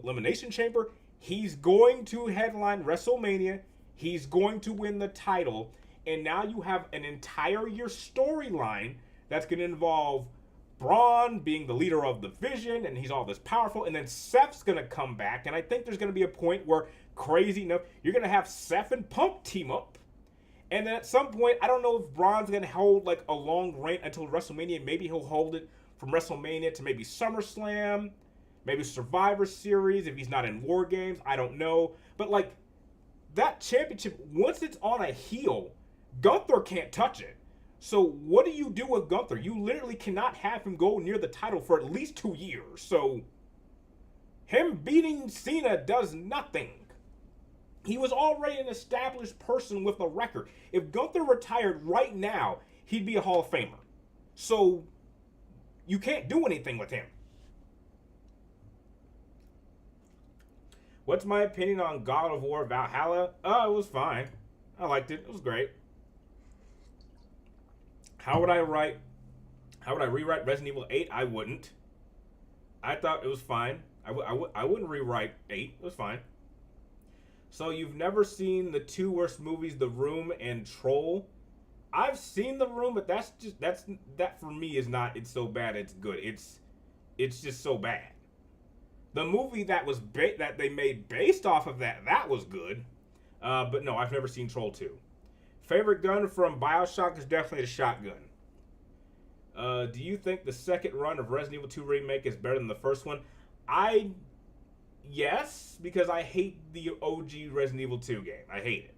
Elimination Chamber. He's going to headline WrestleMania. He's going to win the title. And now you have an entire year storyline that's going to involve Braun being the leader of the Vision, and he's all this powerful. And then Seth's going to come back. And I think there's going to be a point where, crazy enough, you're going to have Seth and Punk team up. And then at some point, I don't know if Braun's going to hold like a long reign until WrestleMania. Maybe he'll hold it from WrestleMania to maybe SummerSlam, maybe Survivor Series if he's not in War Games. I don't know. But like, that championship, once it's on a heel, Gunther can't touch it. So what do you do with Gunther? You literally cannot have him go near the title for at least 2 years. So him beating Cena does nothing. He was already an established person with a record. If Gunther retired right now, he'd be a Hall of Famer. So you can't do anything with him. What's my opinion on God of War Valhalla? It was fine. I liked it. It was great. How would I rewrite Resident Evil 8? I wouldn't. I thought it was fine. I wouldn't rewrite 8. It was fine. So you've never seen the 2 worst movies, The Room and Troll? I've seen The Room, but that for me is not it's so bad it's good. It's just so bad. The movie that was that they made based off of that was good. But no, I've never seen Troll 2. Favorite gun from BioShock is definitely the shotgun. Do you think the second run of Resident Evil 2 Remake is better than the first one? I Yes, because I hate the OG Resident Evil 2 game. I hate it.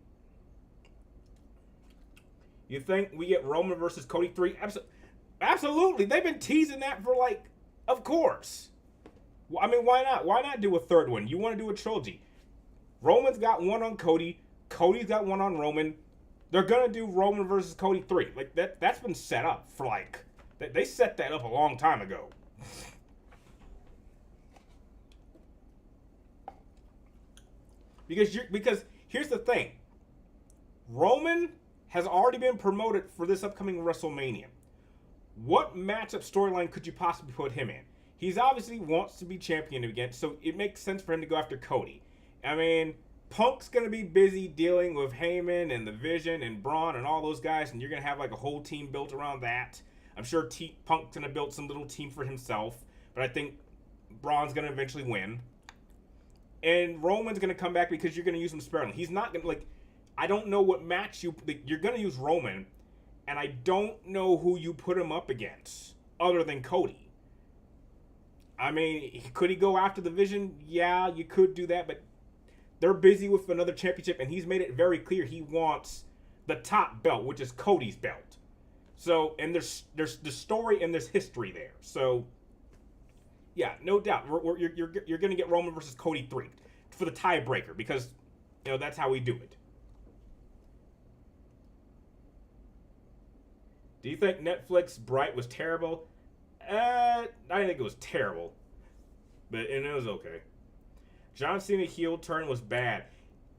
You think we get Roman versus Cody 3? Absolutely. They've been teasing that for like, of course. I mean, why not? Why not do a third one? You want to do a trilogy. Roman's got one on Cody. Cody's got one on Roman. They're going to do Roman versus Cody 3. Like, that's been set up for like, they set that up a long time ago. Because here's the thing. Roman has already been promoted for this upcoming WrestleMania. What matchup storyline could you possibly put him in? He's obviously wants to be champion again, so it makes sense for him to go after Cody. I mean, Punk's going to be busy dealing with Heyman and the Vision and Braun and all those guys, and you're going to have like a whole team built around that. I'm sure Punk's going to build some little team for himself, but I think Braun's going to eventually win. And Roman's going to come back because you're going to use him sparingly. He's not going to, like, I don't know what match you're going to use Roman, and I don't know who you put him up against other than Cody. I mean, could he go after the Vision? Yeah, you could do that, but they're busy with another championship, and he's made it very clear he wants the top belt, which is Cody's belt. So, and there's the story and there's history there. So, yeah, no doubt. You're going to get Roman versus Cody 3 for the tiebreaker because, you know, that's how we do it. Do you think Netflix Bright was terrible? I didn't think it was terrible, but it was okay. John Cena heel turn was bad.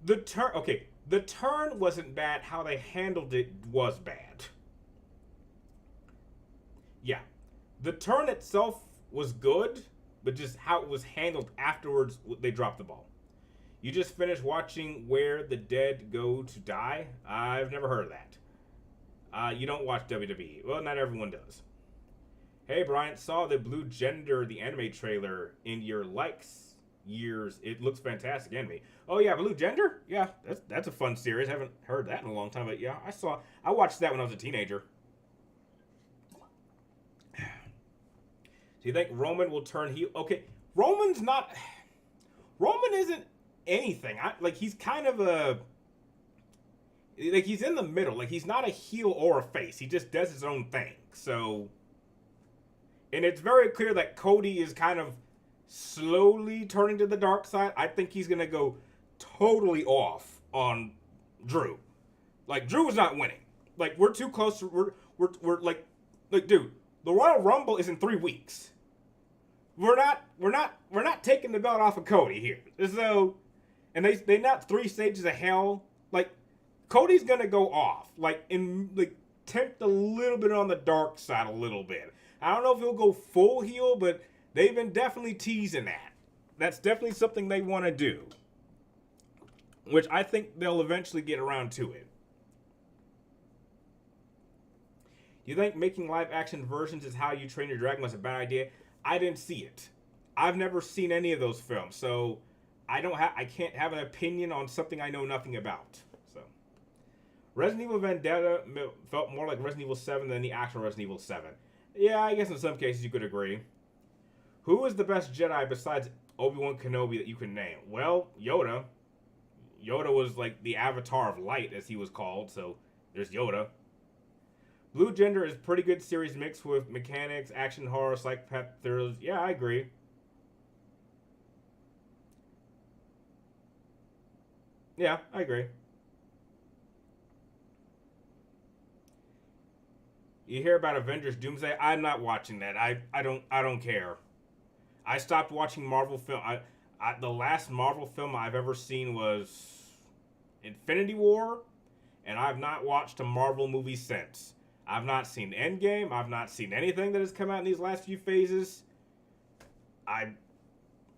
The turn wasn't bad. How they handled it was bad. Yeah, the turn itself was good, but just how it was handled afterwards, they dropped the ball. You just finished watching Where the Dead Go to Die? I've never heard of that. You don't watch WWE. Well, not everyone does. Hey, Brian, saw the Blue Gender, the anime trailer in your likes years. It looks fantastic anime. Oh, yeah, Blue Gender? Yeah, that's a fun series. I haven't heard that in a long time, but yeah, I watched that when I was a teenager. Do you think Roman will turn heel? Okay, Roman isn't anything. He's kind of he's in the middle. Like, he's not a heel or a face. He just does his own thing. So, and it's very clear that Cody is kind of slowly turning to the dark side. I think he's going to go totally off on Drew. Like, Drew is not winning. Like, we're too close. We're like, dude, the Royal Rumble is in 3 weeks. We're not taking the belt off of Cody here. So, and they not 3 stages of hell. Like, Cody's gonna go off. Like, tempt a little bit on the dark side a little bit. I don't know if he'll go full heel, but they've been definitely teasing that. That's definitely something they want to do. Which I think they'll eventually get around to it. You think making live action versions is How You Train Your Dragon was a bad idea? I didn't see it. I've never seen any of those films, so I can't have an opinion on something I know nothing about. So, Resident Evil Vendetta felt more like Resident Evil 7 than the actual Resident Evil 7. Yeah, I guess in some cases you could agree. Who is the best Jedi besides Obi-Wan Kenobi that you can name? Well, Yoda. Yoda was like the avatar of light, as he was called, so there's Yoda. Blue Gender is pretty good series mixed with mechanics, action, horror, psychopath thrillers. Yeah, I agree. Yeah, I agree. You hear about Avengers Doomsday? I'm not watching that. I don't care. I stopped watching Marvel film. The last Marvel film I've ever seen was Infinity War, and I've not watched a Marvel movie since. I've not seen Endgame. I've not seen anything that has come out in these last few phases.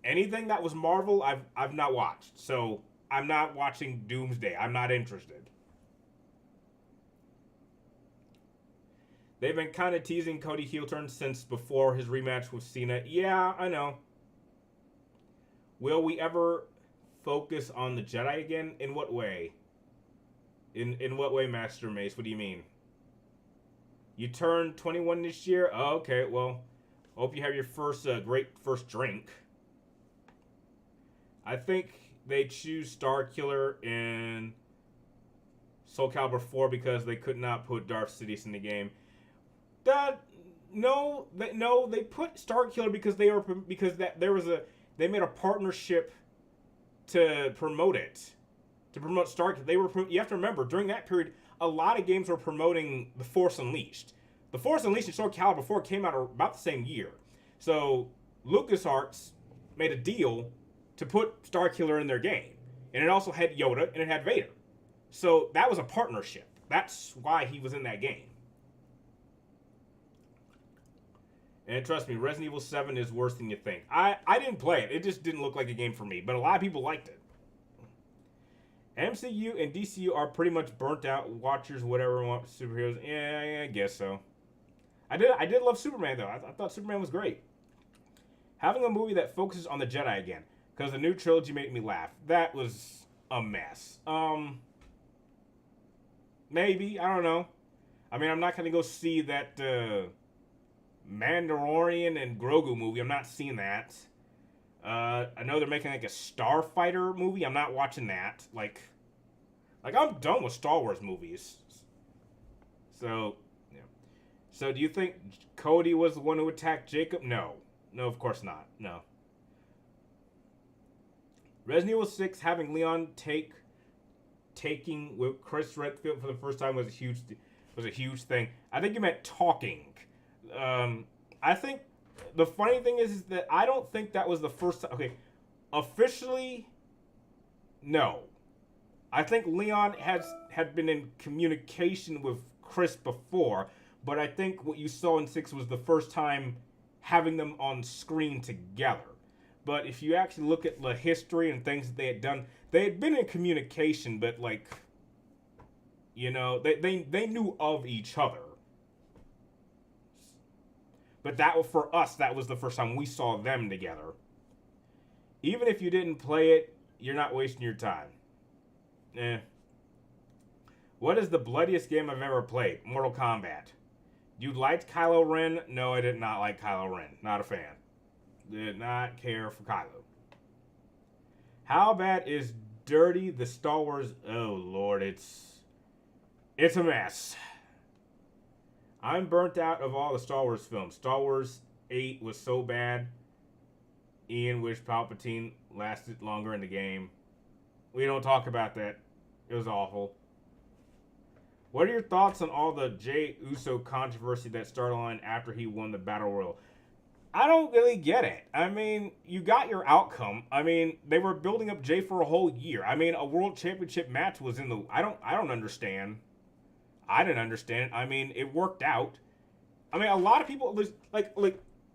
Anything that was Marvel, I've not watched. So I'm not watching Doomsday. I'm not interested. They've been kind of teasing Cody heel turn since before his rematch with Cena. Yeah, I know. Will we ever focus on the Jedi again? In what way? In what way, Master Mace? What do you mean? You turned 21 this year? Oh, okay, well, hope you have your great first drink. I think they choose Star Killer in Soul Calibur 4 because they could not put Darth Sidious in the game. That no, they put Star Killer because they made a partnership to promote it, to promote Star Killer. You have to remember during that period, a lot of games were promoting The Force Unleashed. The Force Unleashed and Soul Calibur 4 came out about the same year, so LucasArts made a deal to put Star Killer in their game, and it also had Yoda and it had Vader. So that was a partnership. That's why he was in that game. And trust me, Resident Evil 7 is worse than you think. I didn't play it. It just didn't look like a game for me. But a lot of people liked it. MCU and DCU are pretty much burnt out. Watchers, whatever, want superheroes. Yeah, I guess so. I did love Superman, though. I thought Superman was great. Having a movie that focuses on the Jedi again. Because the new trilogy made me laugh. That was a mess. Maybe. I don't know. I mean, I'm not going to go see that... Mandalorian and Grogu movie. I'm not seeing that. I know they're making like a Starfighter movie. I'm not watching that. Like I'm done with Star Wars movies. So, yeah. So do you think Cody was the one who attacked Jacob? No, of course not. No. Resident Evil 6 having Leon taking with Chris Redfield for the first time was a huge thing. I think you meant talking. I think the funny thing is that I don't think that was the first time. Okay, officially, no. I think Leon had been in communication with Chris before, but I think what you saw in 6 was the first time having them on screen together. But if you actually look at the history and things that they had done, they had been in communication, but like, you know, they knew of each other. But for us, that was the first time we saw them together. Even if you didn't play it, you're not wasting your time. What is the bloodiest game I've ever played? Mortal Kombat. You liked Kylo Ren? No, I did not like Kylo Ren. Not a fan. Did not care for Kylo. How bad is Dirty the Star Wars? Oh, Lord, it's a mess. I'm burnt out of all the Star Wars films. Star Wars 8 was so bad. Ian wished Palpatine lasted longer in the game. We don't talk about that. It was awful. What are your thoughts on all the Jey Uso controversy that started on after he won the Battle Royal? I don't really get it. I mean, you got your outcome. I mean, they were building up Jey for a whole year. I mean, a World Championship match was in the... I don't understand. I didn't understand it. I mean, it worked out. I mean, a lot of people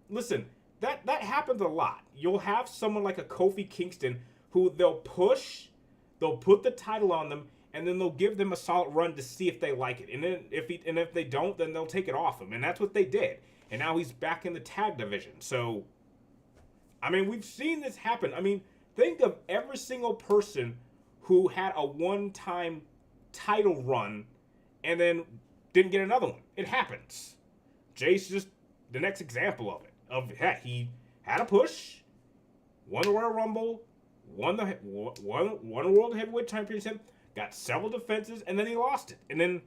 listen. That happens a lot. You'll have someone like a Kofi Kingston who they'll push, they'll put the title on them, and then they'll give them a solid run to see if they like it. And then if they don't, then they'll take it off him. And that's what they did. And now he's back in the tag division. So, I mean, we've seen this happen. I mean, think of every single person who had a one-time title run and then didn't get another one. It happens. Jay's just the next example of it. He had a push, won the Royal Rumble, won a World Heavyweight Championship, got several defenses, and then he lost it. And then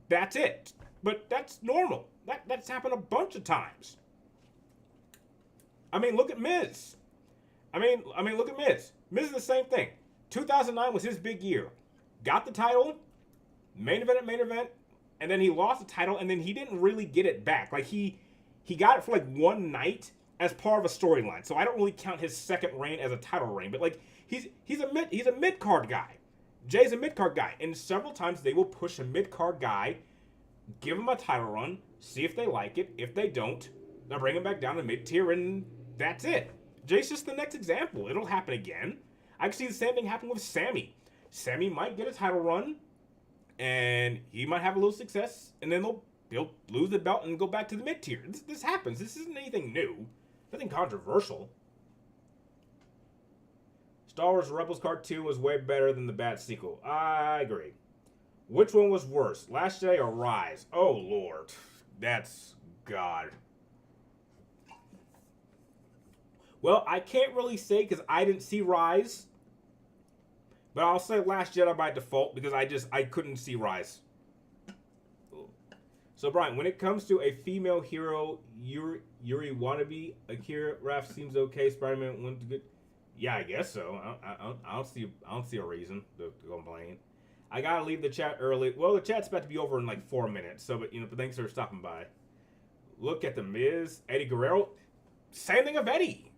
that's it. But that's normal. That's happened a bunch of times. I mean, look at Miz. I mean, look at Miz. Miz is the same thing. 2009 was his big year. Got the title, main event, and then he lost the title, and then he didn't really get it back. Like, he got it for, like, one night as part of a storyline. So I don't really count his second reign as a title reign. But, like, he's a mid-card guy. Jay's a mid-card guy. And several times they will push a mid-card guy, give him a title run, see if they like it. If they don't, they'll bring him back down to mid-tier, and that's it. Jay's just the next example. It'll happen again. I can see the same thing happen with Sammy. Sammy might get a title run, and he might have a little success, and then he'll lose the belt and go back to the mid-tier. This happens. This isn't anything new. Nothing controversial. Star Wars Rebels Cartoon was way better than the bad sequel. I agree. Which one was worse, Last Jedi or Rise? Oh, Lord. That's God. Well, I can't really say because I didn't see Rise, but I'll say Last Jedi by default because I couldn't see Rise. So Brian, when it comes to a female hero, Yuri wannabe, Akira Raph seems okay. Spider-Man went to good. Yeah, I guess so. I don't see a reason to complain. I gotta leave the chat early. Well, the chat's about to be over in like 4 minutes. So, but thanks for stopping by. Look at the Miz, Eddie Guerrero. Same thing of Eddie.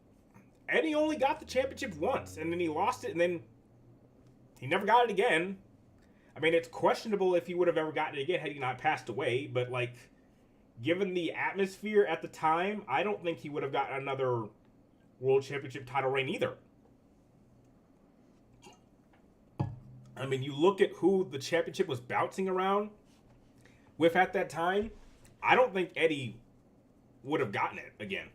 Eddie only got the championship once, and then he lost it, and then he never got it again. I mean, it's questionable if he would have ever gotten it again had he not passed away, but, like, given the atmosphere at the time, I don't think he would have gotten another World Championship title reign either. I mean, you look at who the championship was bouncing around with at that time, I don't think Eddie would have gotten it again.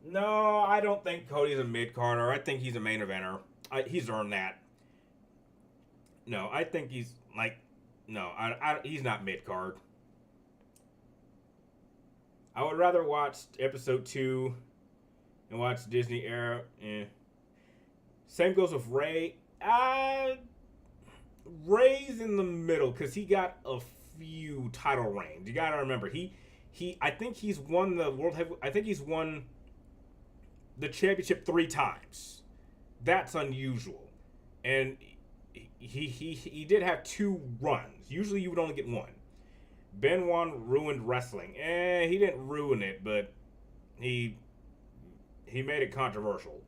No, I don't think Cody's a mid-carder. I think he's a main eventer. He's earned that. No, I think he's, like, no, he's not mid-card. I would rather watch episode 2 and watch Disney era. Same goes with Ray. Ray's in the middle because he got a few title reigns. You gotta remember, I think he's won the world heavy. I think he's won the championship 3 times. That's unusual, and he did have 2 runs. Usually, you would only get 1. Benoit ruined wrestling. He didn't ruin it, but he made it controversial.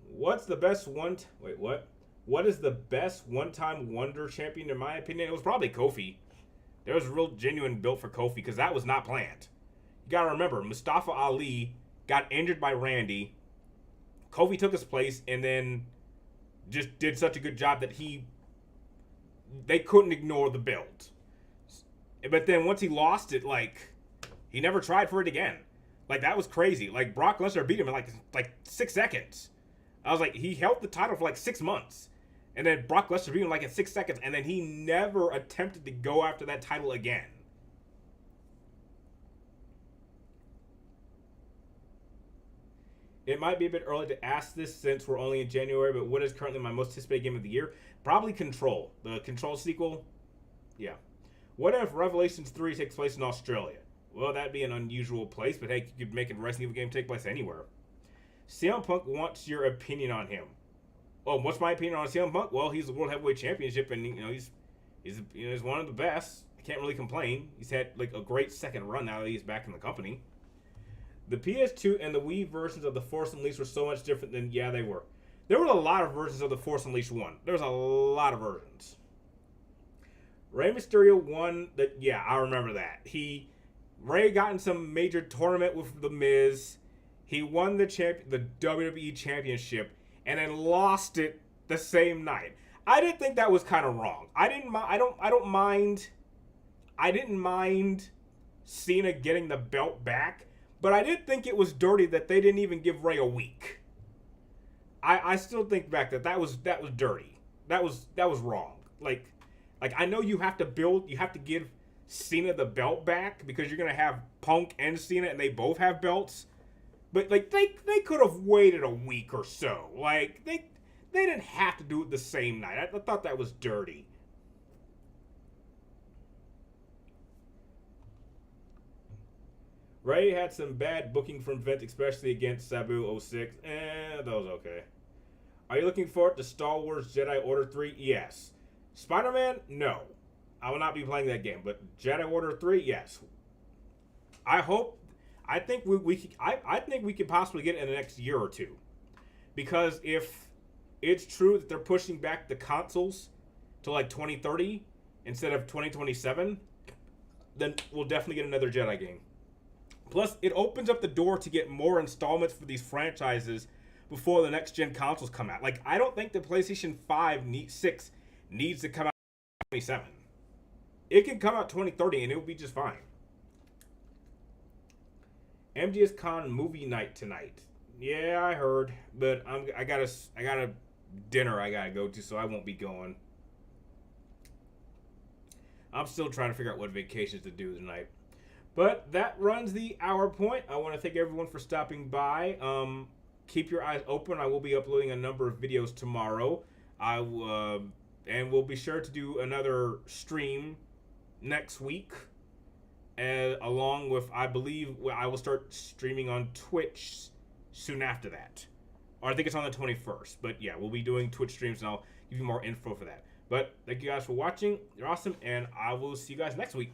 What's the best one? Wait, what? What is the best one-time wonder champion in my opinion? It was probably Kofi. There was a real genuine build for Kofi because that was not planned. You gotta remember, Mustafa Ali got injured by Randy. Kofi took his place and then just did such a good job that they couldn't ignore the build. But then once he lost it, like, he never tried for it again. Like, that was crazy. Like, Brock Lesnar beat him in like 6 seconds. I was like, he held the title for like 6 months. And then Brock Lesnar beat him like in 6 seconds. And then he never attempted to go after that title again. It might be a bit early to ask this since we're only in January, but what is currently my most anticipated game of the year? Probably Control. The Control sequel. Yeah. What if Revelations 3 takes place in Australia? Well, that'd be an unusual place, but hey, you could make a Resident Evil game take place anywhere. CM Punk wants your opinion on him. Well, what's my opinion on CM Punk? Well, he's the World Heavyweight Championship, and he's one of the best. I can't really complain. He's had like a great second run now that he's back in the company. The PS2 and the Wii versions of The Force Unleashed were so much different than, yeah, they were. There were a lot of versions of The Force Unleashed 1. There was a lot of versions. Rey Mysterio won that, yeah, I remember that. Rey got in some major tournament with The Miz. He won the WWE Championship and then lost it the same night. I didn't think that was kind of wrong. I didn't mind Cena getting the belt back. But I did think it was dirty that they didn't even give Rey a week. I still think back that was dirty. That was wrong. Like I know you have to give Cena the belt back because you're gonna have Punk and Cena and they both have belts. But like they could have waited a week or so. Like they didn't have to do it the same night. I thought that was dirty. Ray had some bad booking from Vince, especially against Sabu 06. That was okay. Are you looking forward to Star Wars Jedi Order 3? Yes. Spider-Man? No. I will not be playing that game. But Jedi Order 3? Yes. I think we could possibly get it in the next year or two. Because if it's true that they're pushing back the consoles to like 2030 instead of 2027, then we'll definitely get another Jedi game. Plus, it opens up the door to get more installments for these franchises before the next gen consoles come out. Like, I don't think the PlayStation 6 needs to come out in 2027. It can come out 2030 and it will be just fine. MGS Con movie night tonight. Yeah, I heard, but I got a dinner I gotta go to, so I won't be going. I'm still trying to figure out what vacations to do tonight. But that runs the hour point. I want to thank everyone for stopping by. Keep your eyes open. I will be uploading a number of videos tomorrow. And we'll be sure to do another stream next week. Along with, I believe, I will start streaming on Twitch soon after that. Or I think it's on the 21st. But yeah, we'll be doing Twitch streams, and I'll give you more info for that. But thank you guys for watching. You're awesome, and I will see you guys next week.